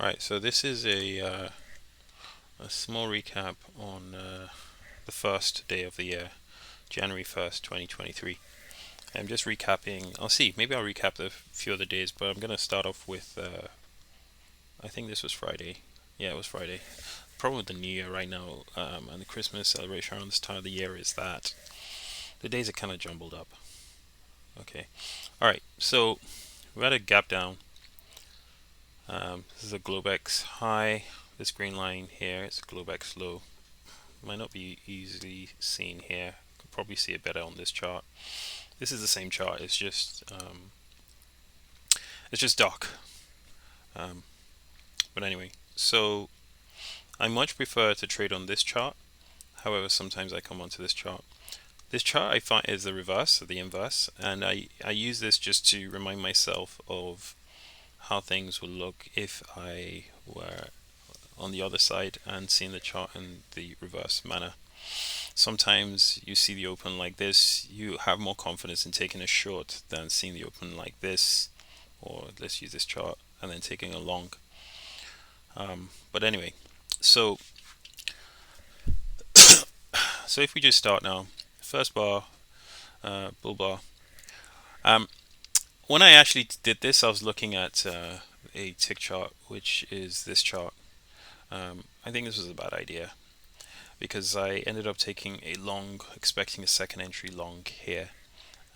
Alright, so this is a small recap on the first day of the year, January 1st, 2023. I'm just recapping. I'll see, maybe I'll recap a few other days, but I'm going to start off with, I think this was Friday. Yeah, it was Friday. The problem with the New Year right now and the Christmas celebration around this time of the year is that the days are kind of jumbled up. Okay. Alright, so we had a gap down. This is a Globex high. This green line here is a Globex low. Might not be easily seen here. Could probably see it better on this chart. This is the same chart. It's just dark. Um, but anyway, so I much prefer to trade on this chart. However, sometimes I come onto this chart. This chart I find is the reverse, or the inverse, and I use this just to remind myself of how things would look if I were on the other side and seeing the chart in the reverse manner. Sometimes you see the open like this, you have more confidence in taking a short than seeing the open like this, or let's use this chart and then taking a long. But anyway, so so if we just start now, first bar, bull bar. Um, when I actually did this, I was looking at a tick chart, which is this chart. I think this was a bad idea because I ended up taking a long, expecting a second entry long here,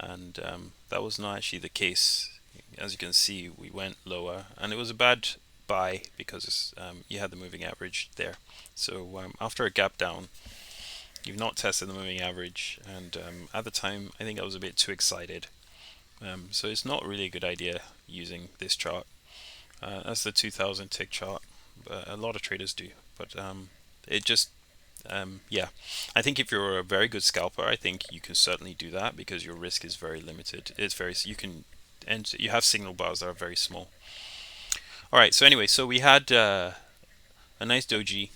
and that was not actually the case. As you can see, we went lower, and it was a bad buy because you had the moving average there. So after a gap down, you've not tested the moving average, and at the time, I think I was a bit too excited. So it's not really a good idea using this chart. That's the 2000 tick chart. A lot of traders do, but it just yeah, I think if you're a very good scalper, I think you can certainly do that because your risk is very limited. It's very you can and you have signal bars that are very small. All right, so anyway, so we had a nice doji.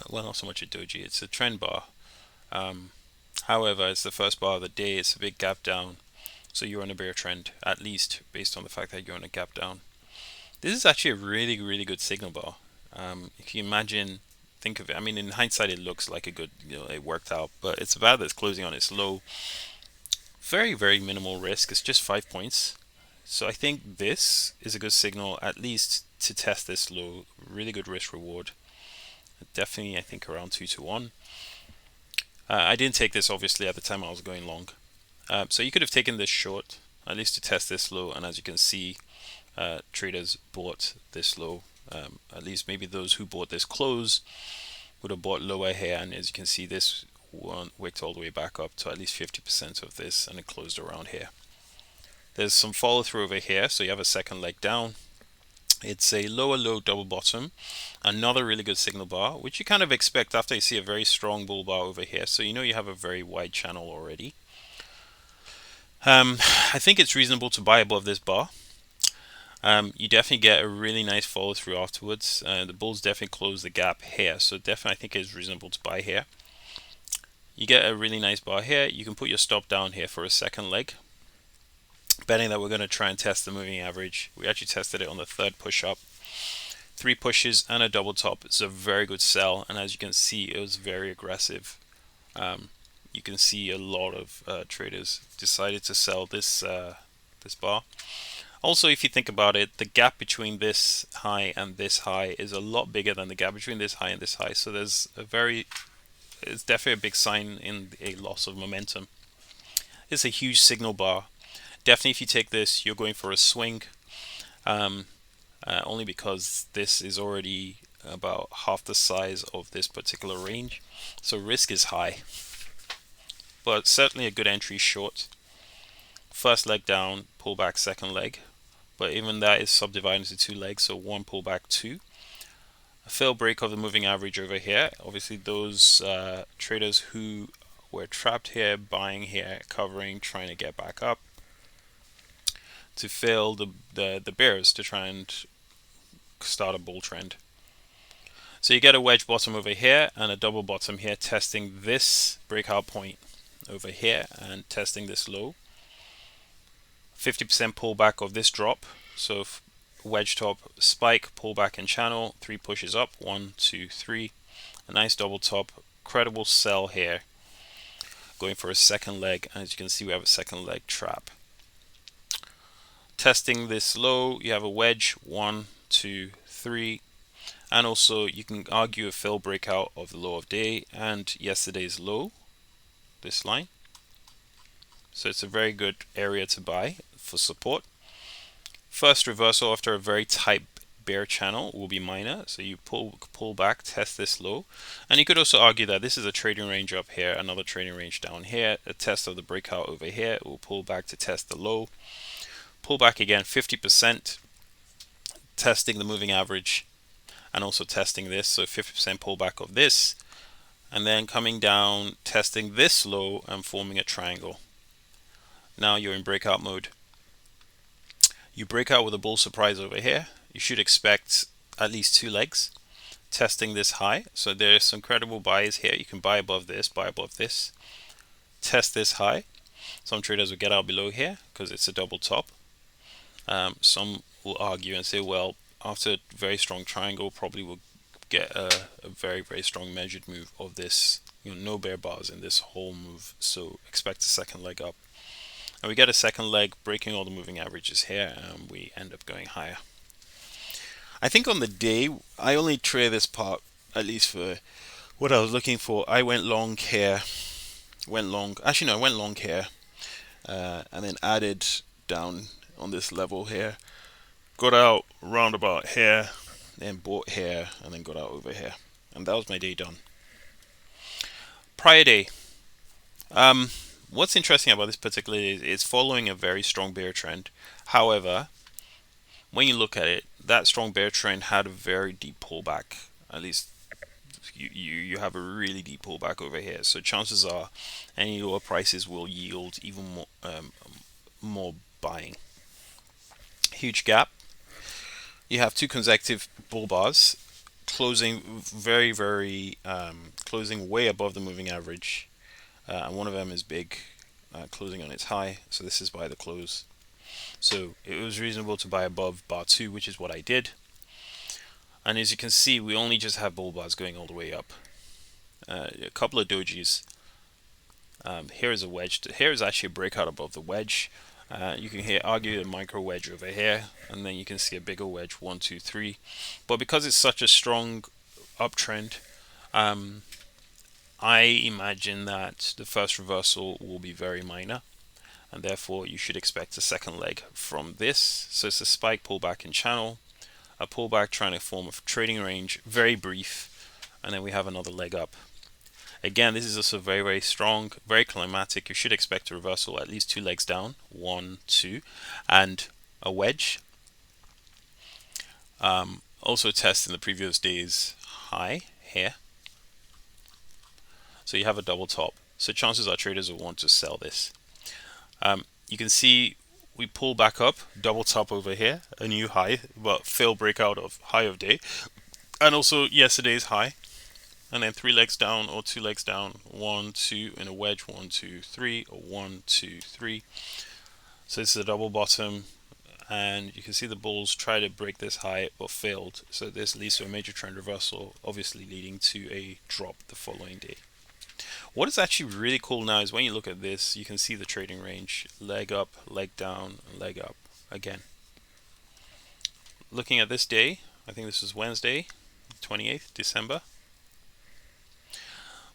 Well, not so much a doji; it's a trend bar. Um, However, it's the first bar of the day. It's a big gap down, so you're on a bear trend, at least based on the fact that you're on a gap down. This is actually a really, really good signal bar. If you imagine, think of it. I mean, in hindsight, it looks like a good, it worked out, but it's about that's closing on its low. Very, very minimal risk. It's just 5 points. So I think this is a good signal, at least to test this low. Really good risk reward. Definitely, I think around 2 to 1. I didn't take this obviously at the time I was going long. So you could have taken this short, at least to test this low, and as you can see, traders bought this low. At least maybe those who bought this close would have bought lower here, and as you can see, this one wicked all the way back up to at least 50% of this, and it closed around here. There's some follow through over here, so you have a second leg down. It's a lower low double bottom, another really good signal bar, which you kind of expect after you see a very strong bull bar over here, so you know you have a very wide channel already. I think it's reasonable to buy above this bar. You definitely get a really nice follow through afterwards. The bulls definitely close the gap here, so definitely I think it's reasonable to buy here. You get a really nice bar here. You can put your stop down here for a second leg. Betting that we're going to try and test the moving average. We actually tested it on the third push up. 3 pushes and a double top. It's a very good sell, and as you can see, it was very aggressive. You can see a lot of traders decided to sell this this bar. Also, if you think about it, the gap between this high and this high is a lot bigger than the gap between this high and this high. So it's definitely a big sign in a loss of momentum. It's a huge signal bar. Definitely, if you take this, you're going for a swing. Only because this is already about half the size of this particular range. So risk is high. But certainly a good entry short. First leg down, pull back second leg. But even that is subdivided into 2 legs, so 1 pullback 2. A fail break of the moving average over here. Obviously those traders who were trapped here, buying here, covering, trying to get back up, to fail the bears to try and start a bull trend. So you get a wedge bottom over here and a double bottom here, testing this breakout point over here and testing this low. 50% pullback of this drop. So wedge top, spike, pullback and channel, 3 pushes up, 1, 2, 3, a nice double top, credible sell here, going for a second leg. As you can see, we have a second leg trap. Testing this low, you have a wedge, 1, 2, 3, and also you can argue a fail breakout of the low of day and yesterday's low, this line. So it's a very good area to buy for support. First reversal after a very tight bear channel will be minor, so you pull back, test this low, and you could also argue that this is a trading range up here, another trading range down here, a test of the breakout over here. It will pull back to test the low, pull back again 50%, testing the moving average, and also testing this, so 50% pullback of this, and then coming down, testing this low and forming a triangle. Now you're in breakout mode. You break out with a bull surprise over here. You should expect at least 2 legs testing this high. So there's some credible buys here. You can buy above this, buy above this, test this high. Some traders will get out below here because it's a double top. Some will argue and say, well, after a very strong triangle, probably will get a very, very strong measured move of this. No bear bars in this whole move, so expect a second leg up. And we get a second leg breaking all the moving averages here, and we end up going higher. I think on the day, I only trade this part, at least for what I was looking for. I went long here, I went long here, and then added down on this level here. Got out roundabout here, then bought here, and then got out over here. And that was my day done. Prior day. What's interesting about this particular day is it's following a very strong bear trend. However, when you look at it, that strong bear trend had a very deep pullback. At least you have a really deep pullback over here. So chances are any lower prices will yield even more buying. Huge gap. You have 2 consecutive bull bars closing closing way above the moving average. And one of them is big, closing on its high, so this is by the close. So it was reasonable to buy above bar 2, which is what I did. And as you can see, we only just have bull bars going all the way up. A couple of dojis. Here is a wedge. Here is actually a breakout above the wedge. You can argue a micro wedge over here, and then you can see a bigger wedge, 1, 2, 3. But because it's such a strong uptrend, I imagine that the first reversal will be very minor, and therefore you should expect a second leg from this. So it's a spike, pullback and channel, a pullback trying to form a trading range, very brief, and then we have another leg up. Again, this is also very, very strong, very climatic. You should expect a reversal, at least 2 legs down, 1, 2, and a wedge. Also testing the previous day's high here. So you have a double top. So chances are traders will want to sell this. You can see we pull back up, double top over here, a new high, but fail breakout of high of day, and also yesterday's high. And then 3 legs down or 2 legs down, 1, 2, and a wedge, 1, 2, 3, or 1, 2, 3. So this is a double bottom, and you can see the bulls try to break this high but failed. So this leads to a major trend reversal, obviously leading to a drop the following day. What is actually really cool now is when you look at this, you can see the trading range, leg up, leg down, leg up again. Looking at this day, I think this is Wednesday, 28th December.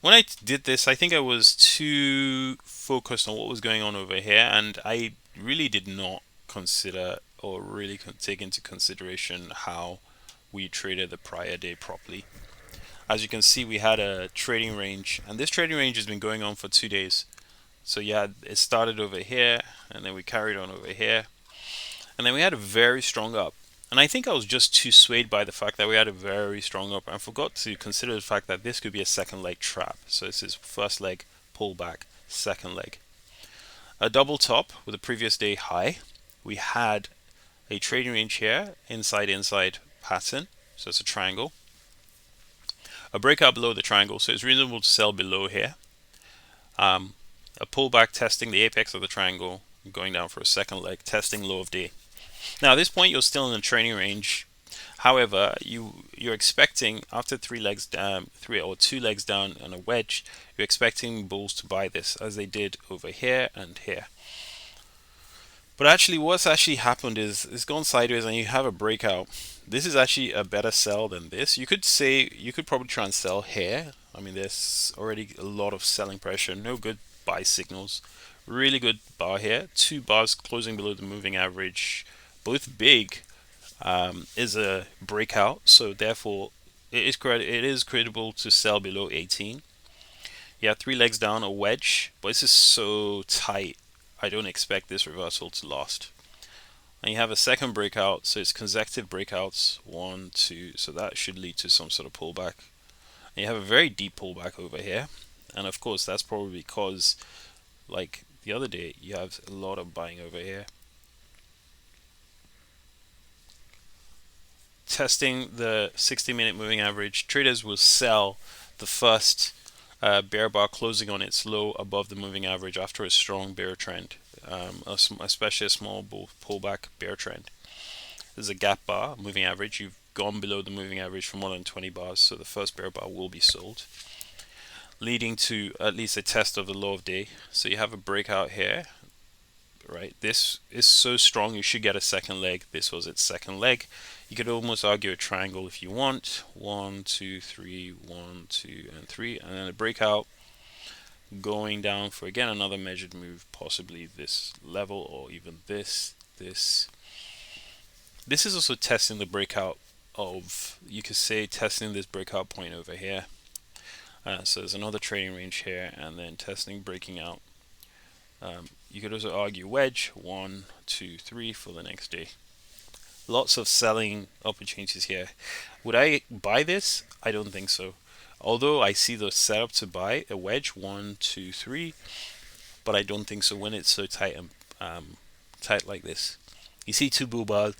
When I did this, I think I was too focused on what was going on over here, and I really did not consider or really take into consideration how we traded the prior day properly. As you can see, we had a trading range, and this trading range has been going on for 2 days. So yeah, it started over here, and then we carried on over here, and then we had a very strong up. And I think I was just too swayed by the fact that we had a very strong up and forgot to consider the fact that this could be a second leg trap. So this is first leg, pull back, second leg. A double top with a previous day high. We had a trading range here, inside pattern. So it's a triangle. A breakout below the triangle, so it's reasonable to sell below here. A pullback testing the apex of the triangle, going down for a second leg, testing low of day. Now, at this point, you're still in the training range. However, you're expecting after three legs down, three or two legs down and a wedge, you're expecting bulls to buy this as they did over here and here. But actually, what's actually happened is it's gone sideways and you have a breakout. This is actually a better sell than this. You could say you could probably try and sell here. I mean, there's already a lot of selling pressure. No good buy signals. Really good bar here. Two bars closing below the moving average, both big. Is a breakout, so therefore it is credible to sell below 18. Yeah, three legs down, a wedge, but this is so tight. I don't expect this reversal to last. And you have a second breakout, so it's consecutive breakouts, one, two, so that should lead to some sort of pullback. And you have a very deep pullback over here, and of course that's probably because, like the other day, you have a lot of buying over here. Testing the 60-minute moving average, traders will sell the first bear bar closing on its low above the moving average after a strong bear trend, especially a small pullback bear trend. There's a gap bar, moving average. You've gone below the moving average for more than 20 bars, so the first bear bar will be sold, leading to at least a test of the low of day. So you have a breakout here, right? This is so strong, you should get a second leg. This was its second leg. You could almost argue a triangle if you want. 1, 2, 3, 1, 2, and 3, and then a breakout going down for again another measured move, possibly this level or even this. This is also testing the breakout of, you could say, testing this breakout point over here. So there's another trading range here, and then testing breaking out. You could also argue wedge 1, 2, 3 for the next day. Lots of selling opportunities here. Would I buy this? I don't think so. Although I see the setup to buy a wedge 1, 2, 3, but I don't think so when it's so tight and tight like this. You see two bull bars.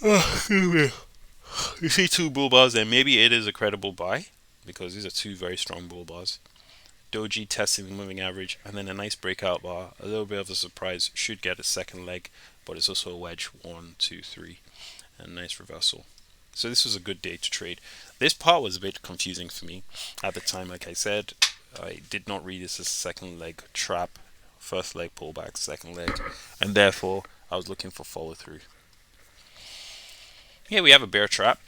You see two bull bars, and maybe it is a credible buy because these are two very strong bull bars. Doji testing the moving average, and then a nice breakout bar. A little bit of a surprise, should get a second leg, but it's also a wedge 1, 2, 3, and a nice reversal. So this was a good day to trade. This part was a bit confusing for me at the time. Like I said, I did not read this as a second leg trap, first leg pullback, second leg, and therefore I was looking for follow through. Here we have a bear trap,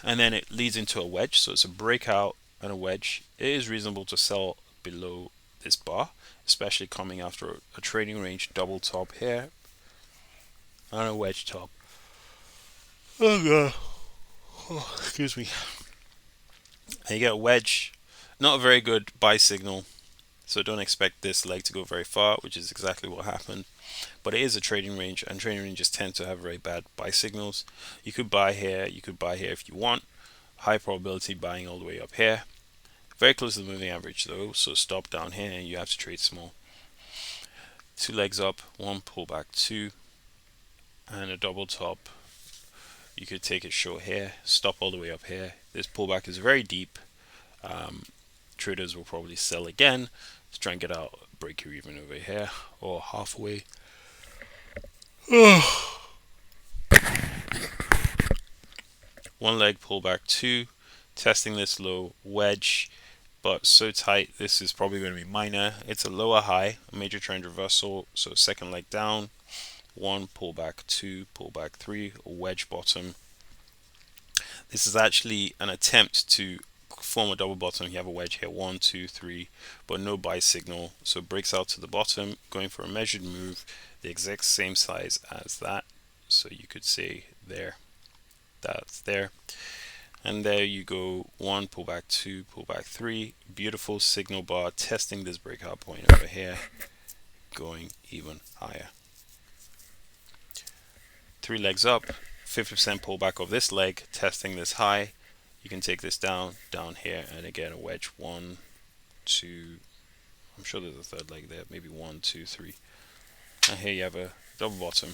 and then it leads into a wedge, so it's a breakout and a wedge. It is reasonable to sell below this bar, especially coming after a trading range double top here and a wedge top. Oh god, excuse me. And you get a wedge, not a very good buy signal, so don't expect this leg to go very far, which is exactly what happened. But it is a trading range, and trading ranges tend to have very bad buy signals. You could buy here, you could buy here if you want. High probability buying all the way up here. Very close to the moving average though, so stop down here and you have to trade small. Two legs up, one pullback, two, and a double top. You could take it short here, stop all the way up here. This pullback is very deep. Traders will probably sell again to try and get out, break even over here or halfway. One leg pullback, two, testing this low wedge, but so tight this is probably going to be minor. It's a lower high, a major trend reversal, so second leg down, one pullback, two pullback, three, a wedge bottom. This is actually an attempt to form a double bottom. You have a wedge here, 1, 2, 3, but no buy signal, so it breaks out to the bottom, going for a measured move, the exact same size as that. So you could say there, that's there, and there you go. One pullback, two pullback, three. Beautiful signal bar testing this breakout point over here, going even higher. Three legs up, 50% pullback of this leg, testing this high. You can take this down here, and again a wedge, 1, 2. I'm sure there's a third leg there, maybe 1, 2, 3. And here you have a double bottom.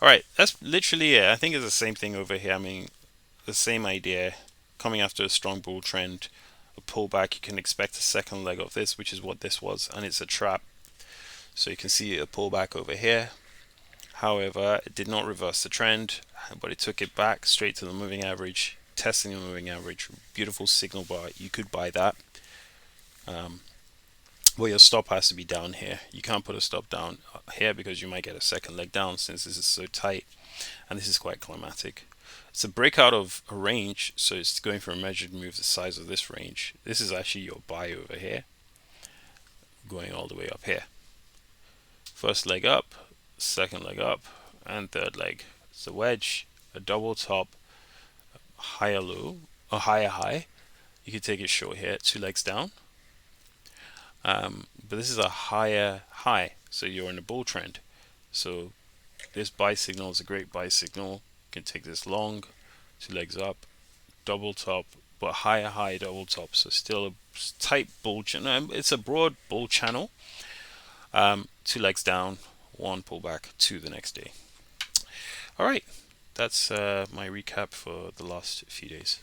Alright, that's literally it. I think it's the same thing over here. I mean, the same idea. Coming after a strong bull trend, a pullback, you can expect a second leg of this, which is what this was, and it's a trap. So you can see a pullback over here, However, it did not reverse the trend, but it took it back straight to the moving average, testing the moving average. Beautiful signal bar. You could buy that. Well, your stop has to be down here. You can't put a stop down here because you might get a second leg down since this is so tight, and this is quite climatic. It's a breakout of a range, so it's going for a measured move the size of this range. This is actually your buy over here, going all the way up here. First leg up, second leg up, and third leg. It's a wedge, a double top, higher low, a higher high. You can take it short here, two legs down. But this is a higher high, so you're in a bull trend. So this buy signal is a great buy signal. You can take this long, two legs up, double top, but higher high double top. So still a tight bull channel. It's a broad bull channel. Two legs down, one pullback to the next day. All right, that's my recap for the last few days.